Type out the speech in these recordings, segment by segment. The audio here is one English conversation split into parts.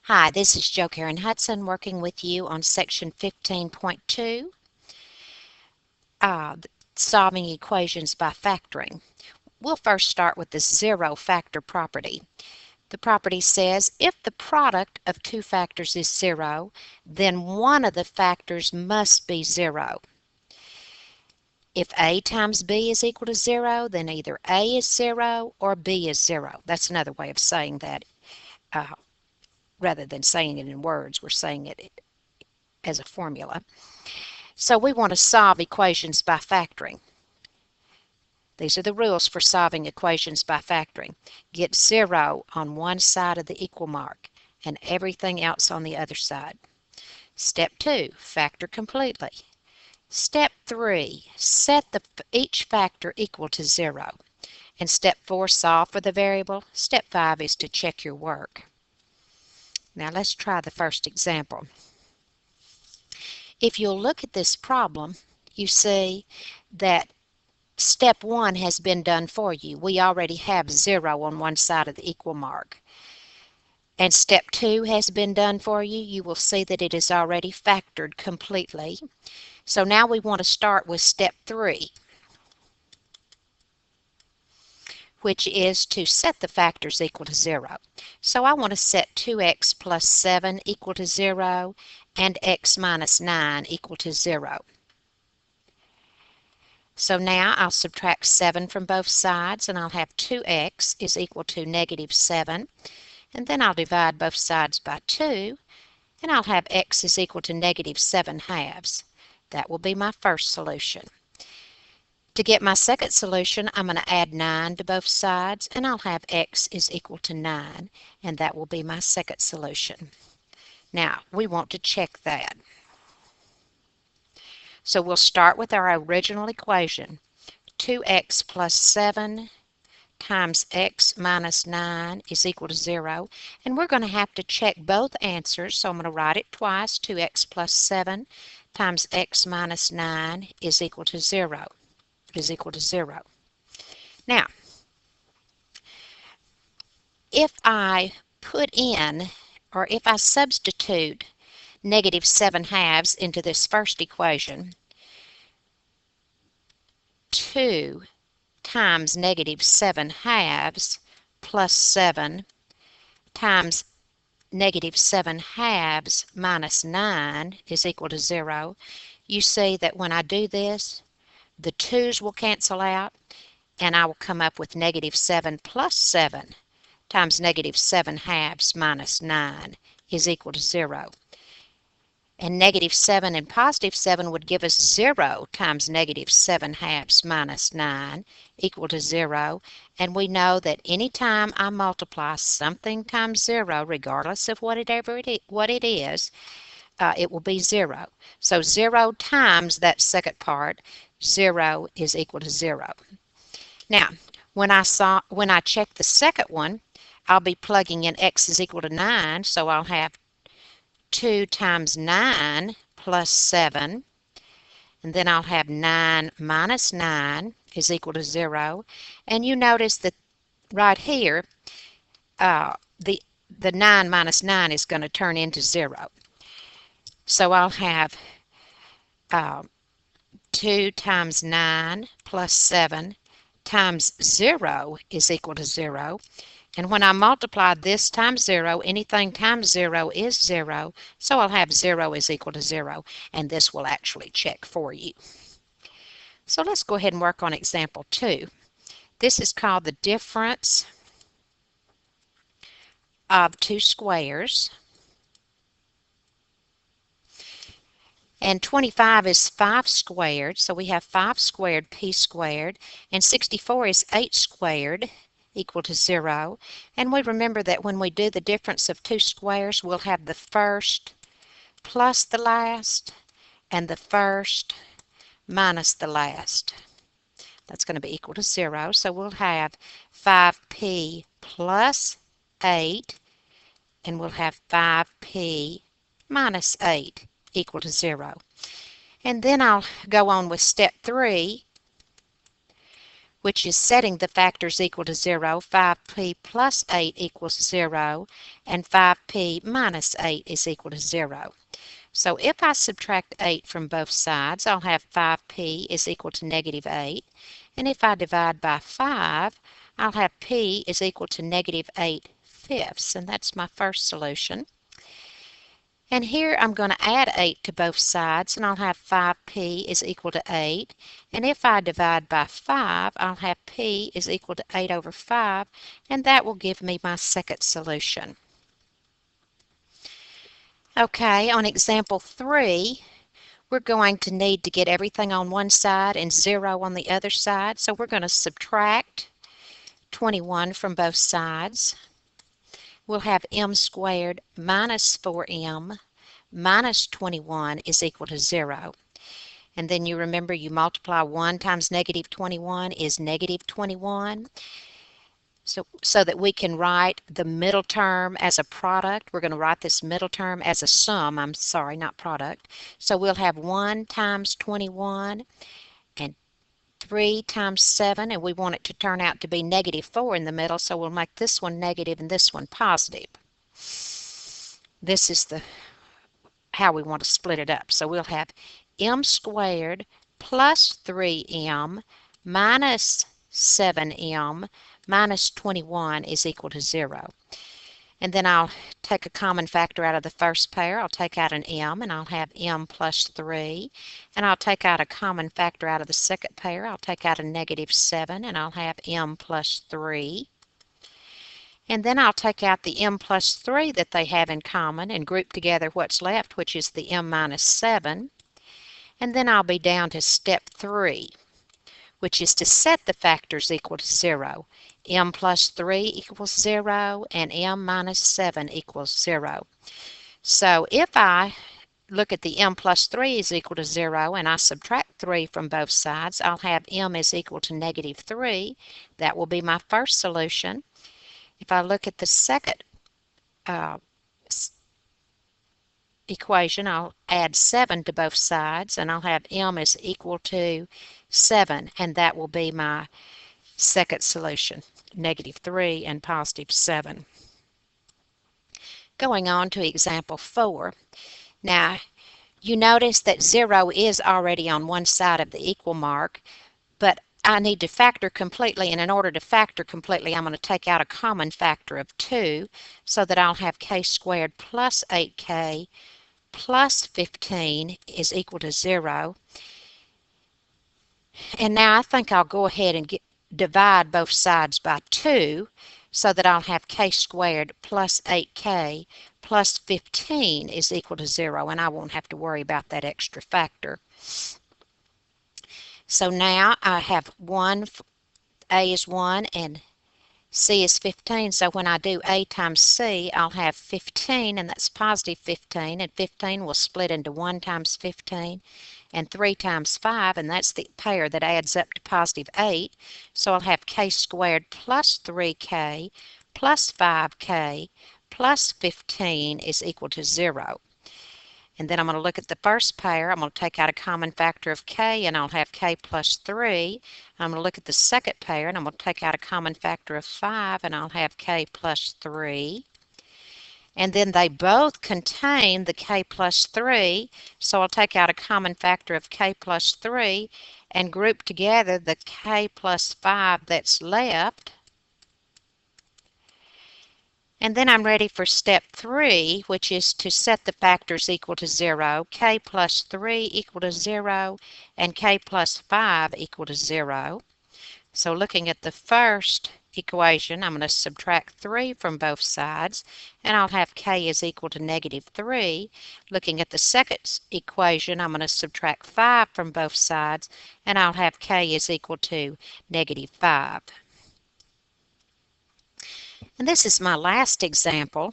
Hi, this is Jo Karen Hudson working with you on section 15.2, solving equations by factoring. We'll first start with the zero factor property. The property says if the product of two factors is zero, then one of the factors must be zero. If A times B is equal to zero, then either A is zero or B is zero. That's another way of saying that. Rather than saying it in words, we're saying it as a formula. So we want to solve equations by factoring. These are the rules for solving equations by factoring. Get zero on one side of the equal mark and everything else on the other side. Step 2, factor completely. Step 3, set each factor equal to 0. And step 4, solve for the variable. Step 5 is to check your work. Now let's try the first example. If you'll look at this problem, you see that step 1 has been done for you. We already have 0 on one side of the equal mark. And step 2 has been done for you. You will see that it is already factored completely. So now we want to start with step 3, which is to set the factors equal to 0. So I want to set 2x plus 7 equal to 0 and x minus 9 equal to 0. So now I'll subtract 7 from both sides, and I'll have 2x is equal to negative 7. And then I'll divide both sides by 2, and I'll have x is equal to negative 7 halves. That will be my first solution. To get my second solution, I'm going to add 9 to both sides, and I'll have x is equal to 9, and that will be my second solution. Now, we want to check that. So we'll start with our original equation, 2x plus 7 times x minus 9 is equal to 0, and we're going to have to check both answers, so I'm going to write it twice, 2x plus 7 times x minus 9 is equal to 0. Is equal to 0. Now, if I put in, or if I substitute negative 7 halves into this first equation, 2 times negative 7 halves plus 7 times negative 7 halves minus 9 is equal to 0, you see that when I do this, the 2's will cancel out, and I will come up with negative 7 plus 7 times negative 7 halves minus 9 is equal to 0. And negative 7 and positive 7 would give us 0 times negative 7 halves minus 9 equal to 0. And we know that any time I multiply something times 0, regardless of what it is, it will be 0. So 0 times that second part, 0 is equal to 0. Now, when I check the second one, I'll be plugging in x is equal to 9, so I'll have 2 times 9 plus 7, and then I'll have 9 minus 9 is equal to 0. And you notice that right here, the 9 minus 9 is going to turn into 0. So I'll have 2 times 9 plus 7 times 0 is equal to 0. And when I multiply this times 0, anything times 0 is 0, so I'll have 0 is equal to 0, and this will actually check for you. So let's go ahead and work on example 2. This is called the difference of two squares. And 25 is 5 squared, so we have 5 squared p squared, and 64 is 8 squared equal to 0. And we remember that when we do the difference of two squares, we'll have the first plus the last, and the first minus the last. That's going to be equal to 0, so we'll have 5p plus 8, and we'll have 5p minus 8 equal to 0. And then I'll go on with step 3, which is setting the factors equal to 0. 5p plus 8 equals 0, and 5p minus 8 is equal to 0. So if I subtract 8 from both sides, I'll have 5p is equal to negative 8. And if I divide by 5, I'll have p is equal to negative 8/5. And that's my first solution. And here I'm going to add 8 to both sides, and I'll have 5p is equal to 8. And if I divide by 5, I'll have p is equal to 8 over 5, and that will give me my second solution. Okay, on example 3, we're going to need to get everything on one side and 0 on the other side. So we're going to subtract 21 from both sides. We'll have m squared minus 4m minus 21 is equal to 0. And then you remember you multiply 1 times negative 21 is negative 21. So that we can write the middle term as a product. We're going to write this middle term as a sum. I'm sorry, not product. So we'll have 1 times 21 and 3 times 7, and we want it to turn out to be negative 4 in the middle, so we'll make this one negative and this one positive. This is how we want to split it up. So we'll have m squared plus 3m minus 7m minus 21 is equal to 0. And then I'll take a common factor out of the first pair. I'll take out an m, and I'll have m plus 3. And I'll take out a common factor out of the second pair. I'll take out a negative 7, and I'll have m plus 3. And then I'll take out the m plus 3 that they have in common and group together what's left, which is the m minus 7. And then I'll be down to step 3, which is to set the factors equal to 0. m plus 3 equals 0, and m minus 7 equals 0. So if I look at the m plus 3 is equal to 0, and I subtract 3 from both sides, I'll have m is equal to negative 3. That will be my first solution. If I look at the second equation, I'll add 7 to both sides, and I'll have m is equal to 7, and that will be my second solution, negative 3 and positive 7. Going on to example 4. Now, you notice that 0 is already on one side of the equal mark, but I need to factor completely, and in order to factor completely, I'm going to take out a common factor of 2, so that I'll have k squared plus 8k plus 15 is equal to 0. And now I think I'll go ahead and divide both sides by 2, so that I'll have k squared plus 8k plus 15 is equal to 0, and I won't have to worry about that extra factor. So now I have a is 1 and c is 15, so when I do a times c, I'll have 15, and that's positive 15, and 15 will split into 1 times 15 and 3 times 5, and that's the pair that adds up to positive 8. So I'll have k squared plus 3k plus 5k plus 15 is equal to 0. And then I'm going to look at the first pair. I'm going to take out a common factor of k, and I'll have k plus 3. I'm going to look at the second pair, and I'm going to take out a common factor of 5, and I'll have k plus 3. And then they both contain the k plus 3, so I'll take out a common factor of k plus 3 and group together the k plus 5 that's left. And then I'm ready for step 3, which is to set the factors equal to 0, k plus 3 equal to 0, and k plus 5 equal to 0. So looking at the first equation, I'm going to subtract 3 from both sides, and I'll have k is equal to negative 3. Looking at the second equation, I'm going to subtract 5 from both sides, and I'll have k is equal to negative 5. And this is my last example.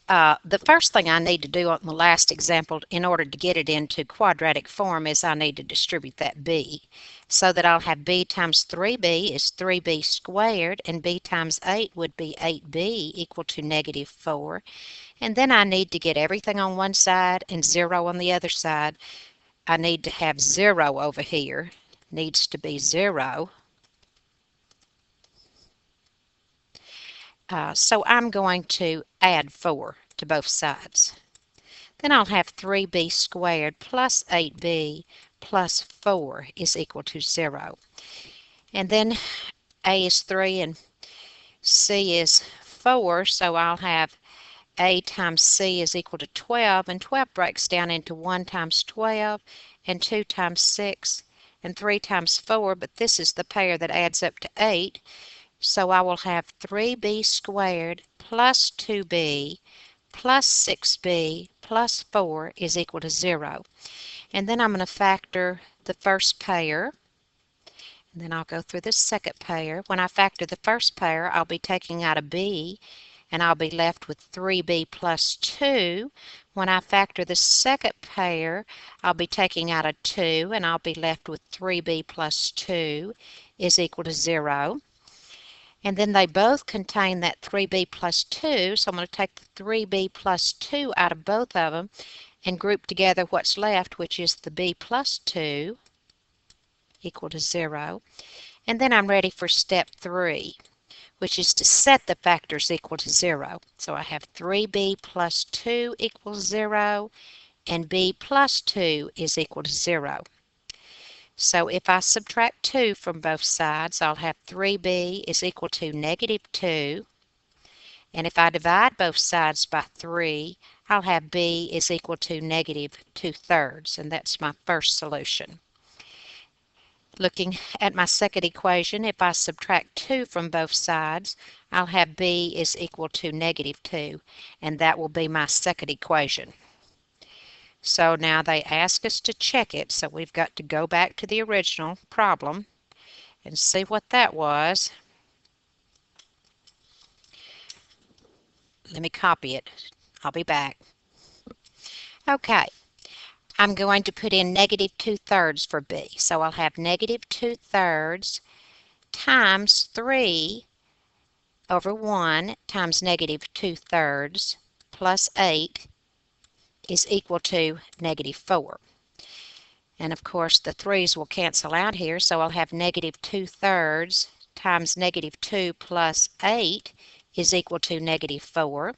The first thing I need to do on the last example in order to get it into quadratic form is I need to distribute that b, so that I'll have b times 3b is 3b squared, and b times 8 would be 8b equal to negative 4. And then I need to get everything on one side and 0 on the other side. I need to have 0 over here, needs to be 0. So I'm going to add 4 to both sides. Then I'll have 3b squared plus 8b plus 4 is equal to 0. And then a is 3 and c is 4, so I'll have a times c is equal to 12, and 12 breaks down into 1 times 12 and 2 times 6 and 3 times 4, but this is the pair that adds up to 8. So I will have 3b squared plus 2b plus 6b plus 4 is equal to 0. And then I'm going to factor the first pair. And then I'll go through the second pair. When I factor the first pair, I'll be taking out a b, and I'll be left with 3b plus 2. When I factor the second pair, I'll be taking out a 2, and I'll be left with 3b plus 2 is equal to 0. And then they both contain that 3b plus 2, so I'm going to take the 3b plus 2 out of both of them and group together what's left, which is the b plus 2 equal to 0. And then I'm ready for step 3, which is to set the factors equal to 0. So I have 3b plus 2 equals 0, and b plus 2 is equal to 0. So if I subtract 2 from both sides, I'll have 3b is equal to negative 2. And if I divide both sides by 3, I'll have b is equal to negative 2/3, and that's my first solution. Looking at my second equation, if I subtract 2 from both sides, I'll have b is equal to negative 2, and that will be my second equation. So now they ask us to check it, so we've got to go back to the original problem and see what that was. Let me copy it. I'll be back. Okay, I'm going to put in negative 2/3 for b. So I'll have negative 2/3 times 3 over 1 times negative 2/3 plus 8 is equal to negative 4. And of course the 3's will cancel out here, so I'll have negative 2/3 times negative 2 plus 8 is equal to negative 4.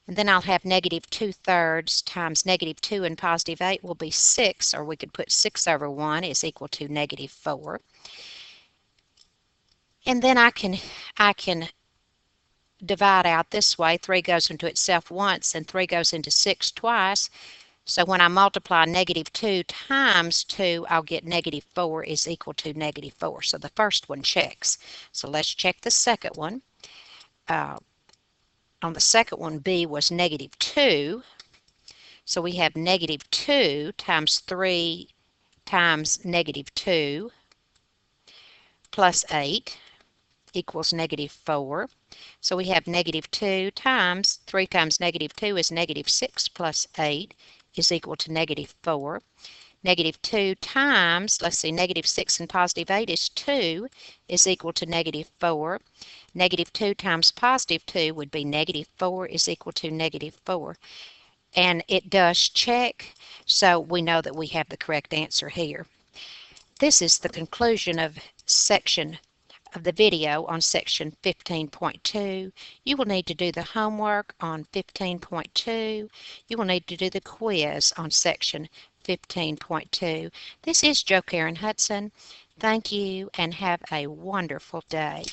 And then I'll have negative 2/3 times negative 2 and positive 8 will be 6, or we could put 6 over 1 is equal to negative 4. And then I can divide out this way. 3 goes into itself once, and 3 goes into 6 twice. So when I multiply negative 2 times 2, I'll get negative 4 is equal to negative 4. So the first one checks. So let's check the second one. On the second one, b was negative 2. So we have negative 2 times 3 times negative 2 plus 8 equals negative 4. So we have negative 2 times 3 times negative 2 is negative 6 plus 8 is equal to negative 4. Negative 2 times, let's see, negative 6 and positive 8 is 2 is equal to negative 4. Negative 2 times positive 2 would be negative 4 is equal to negative 4. And it does check, so we know that we have the correct answer here. This is the conclusion of the video on section 15.2. You will need to do the homework on 15.2. You will need to do the quiz on section 15.2. This is Jo Karen Hudson. Thank you and have a wonderful day.